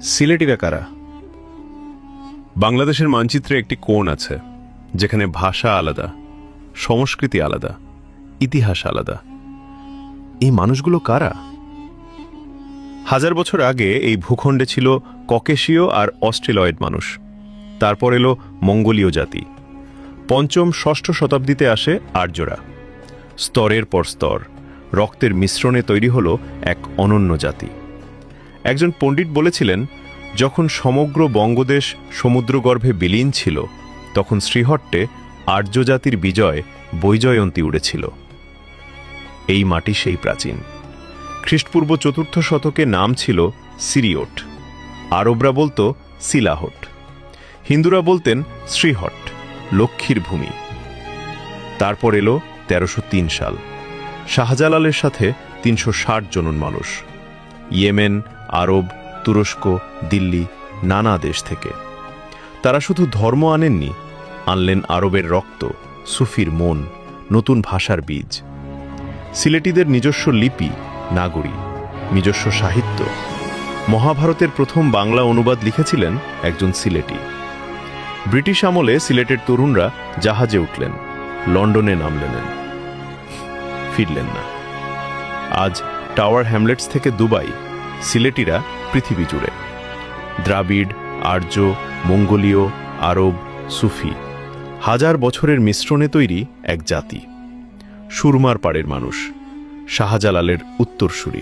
সিলেটিরা কারা? বাংলাদেশের মানচিত্রে একটি কোণ আছে যেখানে ভাষা আলাদা, সংস্কৃতি আলাদা, ইতিহাস আলাদা। এই মানুষগুলো কারা? হাজার বছর আগে এই ভূখণ্ডে ছিল ককেশীয় আর অস্ট্রেলয়েড মানুষ। তারপর এলো মঙ্গোলীয় জাতি। পঞ্চম ষষ্ঠ শতাব্দীতে আসে আর্যরা। স্তরের পর স্তর, রক্তের মিশ্রণে তৈরি হলো এক অনন্য জাতি। একজন পণ্ডিত বলেছিলেন, যখন সমগ্র বঙ্গদেশ সমুদ্রগর্ভে বিলীন ছিল, তখন শ্রীহট্টে আর্য জাতির বিজয় বৈজয়ন্তী উড়েছিল। এই মাটি সেই প্রাচীন। খ্রিস্টপূর্ব চতুর্থ শতকে নাম ছিল সিরিয়ট। আরবরা বলতো সিলাহট। হিন্দুরা বলতেন শ্রীহট্ট, লক্ষ্মীর ভূমি। তারপর এলো ১৩০৩ সাল। শাহজালালের সাথে ৩৬০ জন মানুষ, ইয়েমেন, আরব, তুরস্ক, দিল্লি, নানা দেশ থেকে। তারা শুধু ধর্ম আনেননি, আনলেন আরবের রক্ত, সুফির মন, নতুন ভাষার বীজ। সিলেটিদের নিজস্ব লিপি, নাগরী, নিজস্ব সাহিত্য। মহাভারতের প্রথম বাংলা অনুবাদ লিখেছিলেন একজন সিলেটি। ব্রিটিশ আমলে সিলেটের তরুণরা জাহাজে উঠলেন, লন্ডনে নামলেন, ফিরলেন না। আজ টাওয়ার হ্যামলেটস থেকে দুবাই, সিলেটিরা পৃথিবী জুড়ে। দ্রাবিড়, আর্য, মঙ্গোলীয়, আরব, সুফি, হাজার বছরের মিশ্রণে তৈরি এক জাতি। সুরমার পাড়ের মানুষ, শাহজালালের উত্তরসূরি।